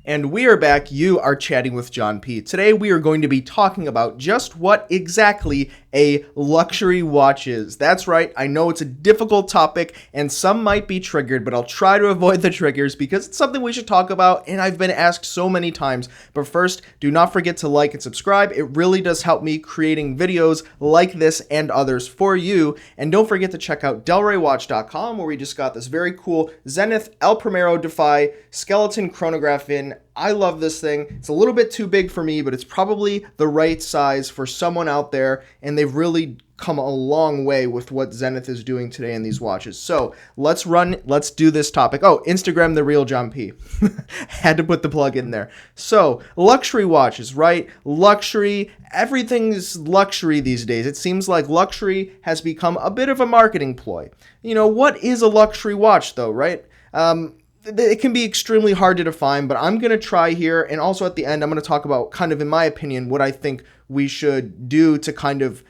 And we are back. You are chatting with John P. Today we are going to be talking about just what exactly a luxury watch is. That's right. I know it's a difficult topic and some might be triggered, but I'll try to avoid the triggers because it's something we should talk about and I've been asked so many times. But first, do not forget to like and subscribe. It really does help me creating videos like this and others for you. And don't forget to check out delraywatch.com where we just got this very cool Zenith El Primero Defy skeleton chronograph in. I love this thing. It's a little bit too big for me, but it's probably the right size for someone out there, and they've really come a long way with what Zenith is doing today in these watches. So let's do this topic. Oh, Instagram the real John P. Had to put the plug in there. So luxury watches, right? Luxury, everything's luxury these days. It seems like luxury has become a bit of a marketing ploy. You know, what is a luxury watch though, right? It can be extremely hard to define, but I'm going to try here. And also at the end, I'm going to talk about kind of, in my opinion, what I think we should do to kind of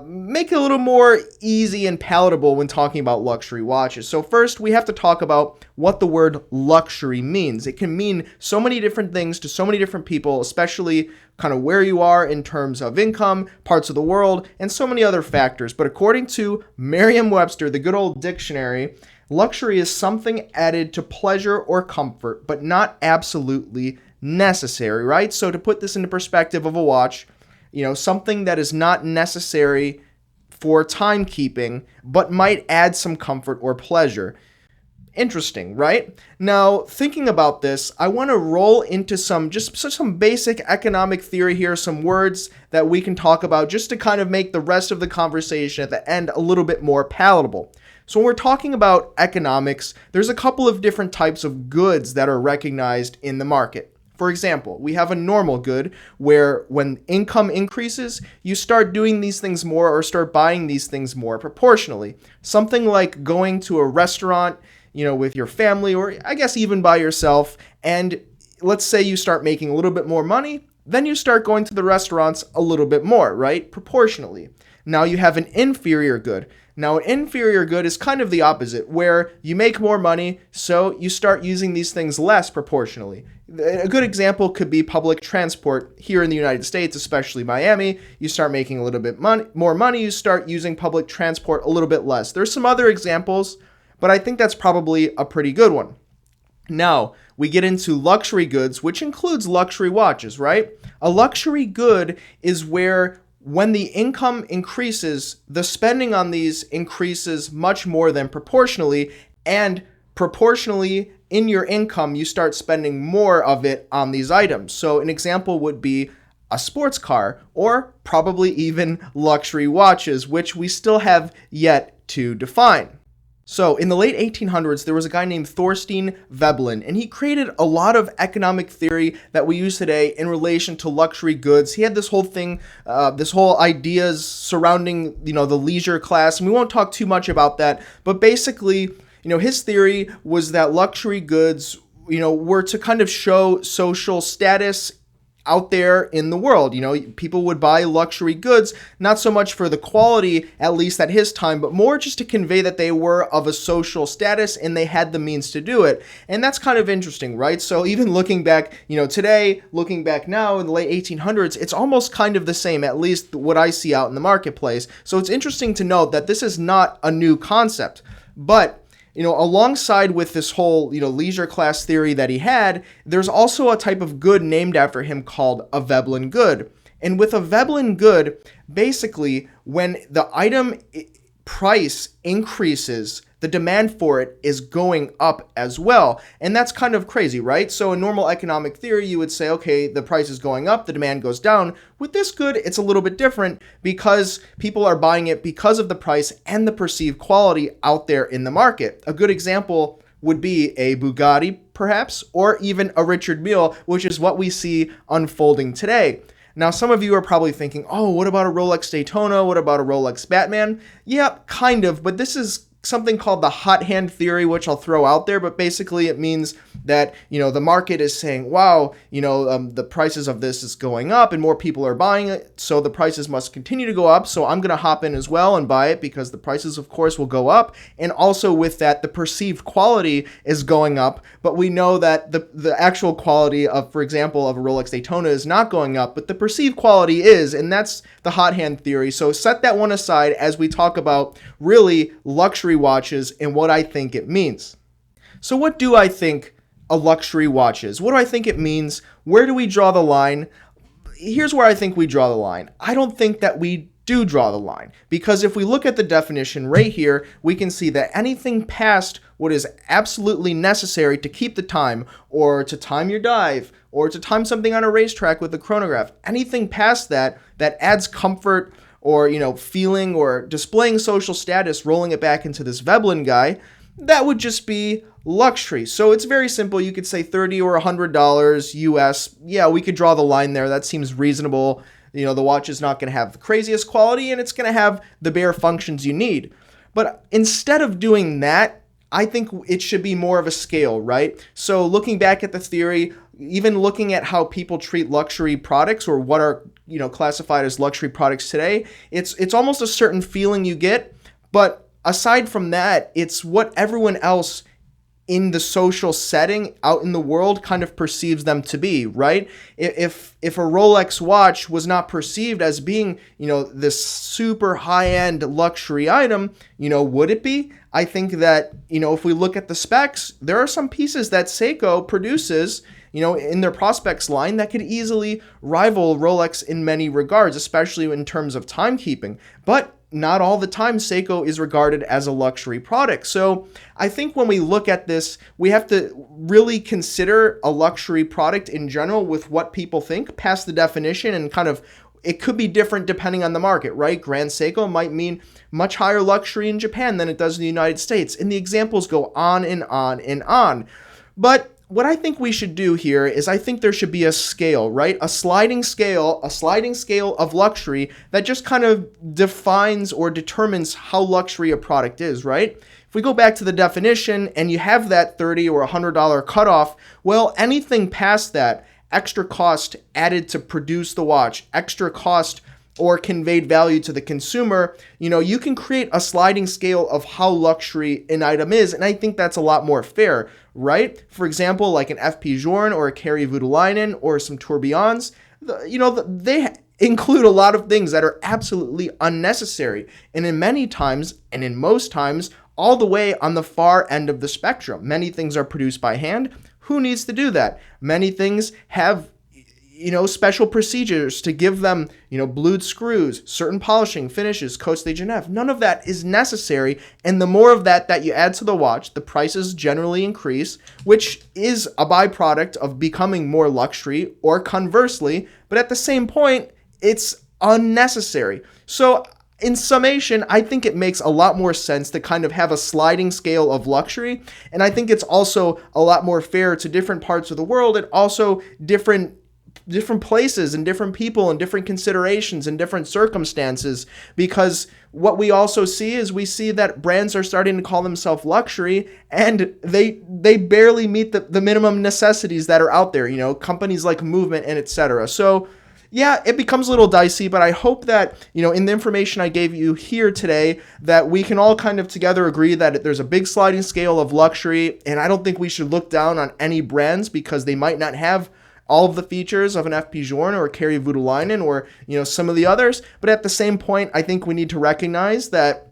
make it a little more easy and palatable when talking about luxury watches. So first, we have to talk about what the word luxury means. It can mean so many different things to so many different people, especially kind of where you are in terms of income, parts of the world, and so many other factors. But according to Merriam-Webster, the good old dictionary, luxury is something added to pleasure or comfort, but not absolutely necessary, right? So to put this into perspective of a watch, you know, something that is not necessary for timekeeping, but might add some comfort or pleasure. Interesting, right? Now, thinking about this, I want to roll into some basic economic theory here, some words that we can talk about just to kind of make the rest of the conversation at the end a little bit more palatable. So when we're talking about economics, there's a couple of different types of goods that are recognized in the market. For example, we have a normal good where when income increases, you start doing these things more or start buying these things more proportionally. Something like going to a restaurant, you know, with your family or I guess even by yourself, and let's say you start making a little bit more money, then you start going to the restaurants a little bit more, right? Proportionally. Now you have an inferior good. Now, an inferior good is kind of the opposite, where you make more money, so you start using these things less proportionally. A good example could be public transport here in the United States, especially Miami. You start making a little bit more money, you start using public transport a little bit less. There's some other examples, but I think that's probably a pretty good one. Now, we get into luxury goods, which includes luxury watches, right? A luxury good is where when the income increases, the spending on these increases much more than proportionally, and proportionally in your income, you start spending more of it on these items. So an example would be a sports car or probably even luxury watches, which we still have yet to define. So in the late 1800s, there was a guy named Thorstein Veblen, and he created a lot of economic theory that we use today in relation to luxury goods. He had this whole thing, this whole ideas surrounding, you know, the leisure class, and we won't talk too much about that, but basically, you know, his theory was that luxury goods, you know, were to kind of show social status out there in the world. You know, people would buy luxury goods, not so much for the quality, at least at his time, but more just to convey that they were of a social status and they had the means to do it. And that's kind of interesting, right? So even looking back, you know, today, looking back now in the late 1800s, it's almost kind of the same, at least what I see out in the marketplace. So it's interesting to note that this is not a new concept, but you know, alongside with this whole, you know, leisure class theory that he had, there's also a type of good named after him called a Veblen Good. And with a Veblen Good, basically, when the item price increases, the demand for it is going up as well. And that's kind of crazy, right? So in normal economic theory, you would say, okay, the price is going up, the demand goes down. With this good, it's a little bit different because people are buying it because of the price and the perceived quality out there in the market. A good example would be a Bugatti, perhaps, or even a Richard Mille, which is what we see unfolding today. Now, some of you are probably thinking, oh, what about a Rolex Daytona? What about a Rolex Batman? Yeah, kind of, but this is something called the hot hand theory, which I'll throw out there, but basically it means that, the market is saying, wow, the prices of this is going up and more people are buying it, so the prices must continue to go up, so I'm going to hop in as well and buy it because the prices, of course, will go up. And also with that, the perceived quality is going up, but we know that the actual quality of, for example, of a Rolex Daytona is not going up, but the perceived quality is, and that's the hot hand theory. So set that one aside as we talk about really luxury watches and what I think it means. So what do I think a luxury watch is? What do I think it means? Where do we draw the line? Here's where I think we draw the line. I don't think that we do draw the line, because if we look at the definition right here, we can see that anything past what is absolutely necessary to keep the time, or to time your dive, or to time something on a racetrack with a chronograph, anything past that adds comfort or, feeling or displaying social status, rolling it back into this Veblen guy, that would just be luxury. So it's very simple. You could say $30 or $100 US. Yeah, we could draw the line there. That seems reasonable. The watch is not going to have the craziest quality, and it's going to have the bare functions you need. But instead of doing that, I think it should be more of a scale, right? So looking back at the theory, even looking at how people treat luxury products, or what are classified as luxury products today, it's almost a certain feeling you get. But aside from that, it's what everyone else in the social setting out in the world kind of perceives them to be, right? If a Rolex watch was not perceived as being, this super high-end luxury item, would it be? I think that, if we look at the specs, there are some pieces that Seiko produces, in their prospects line that could easily rival Rolex in many regards, especially in terms of timekeeping. But not all the time Seiko is regarded as a luxury product. So I think when we look at this, we have to really consider a luxury product in general with what people think past the definition, and kind of, it could be different depending on the market, right? Grand Seiko might mean much higher luxury in Japan than it does in the United States. And the examples go on and on and on. But what I think we should do here is, I think there should be a scale, right? A sliding scale of luxury that just kind of defines or determines how luxury a product is, right? If we go back to the definition and you have that $30 or $100 cutoff, well, anything past that, extra cost added to produce the watch, extra cost or conveyed value to the consumer, you can create a sliding scale of how luxury an item is. And I think that's a lot more fair, right? For example, like an FP Journe or a Kari Voutilainen or some tourbillons, they include a lot of things that are absolutely unnecessary. And in many times, and in most times, all the way on the far end of the spectrum. Many things are produced by hand. Who needs to do that? Many things have special procedures to give them, blued screws, certain polishing, finishes, Cote de Genève. None of that is necessary. And the more of that you add to the watch, the prices generally increase, which is a byproduct of becoming more luxury, or conversely. But at the same point, it's unnecessary. So in summation, I think it makes a lot more sense to kind of have a sliding scale of luxury. And I think it's also a lot more fair to different parts of the world, and also different places and different people and different considerations and different circumstances. Because what we also see is, we see that brands are starting to call themselves luxury, and they barely meet the minimum necessities that are out there, companies like Movement and etc. So yeah, it becomes a little dicey, but I hope that, in the information I gave you here today, that we can all kind of together agree that there's a big sliding scale of luxury, and I don't think we should look down on any brands because they might not have all of the features of an FP Journe or a Kari Voutilainen or, some of the others. But at the same point, I think we need to recognize that,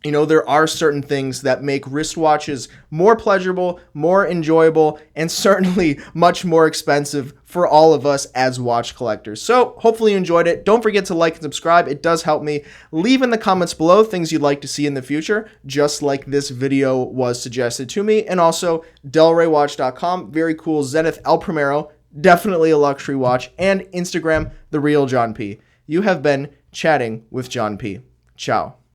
there are certain things that make wristwatches more pleasurable, more enjoyable, and certainly much more expensive for all of us as watch collectors. So hopefully you enjoyed it. Don't forget to like and subscribe. It does help me. Leave in the comments below things you'd like to see in the future, just like this video was suggested to me. And also delraywatch.com, very cool Zenith El Primero, definitely a luxury watch, and Instagram, The Real John P. You have been chatting with John P. Ciao.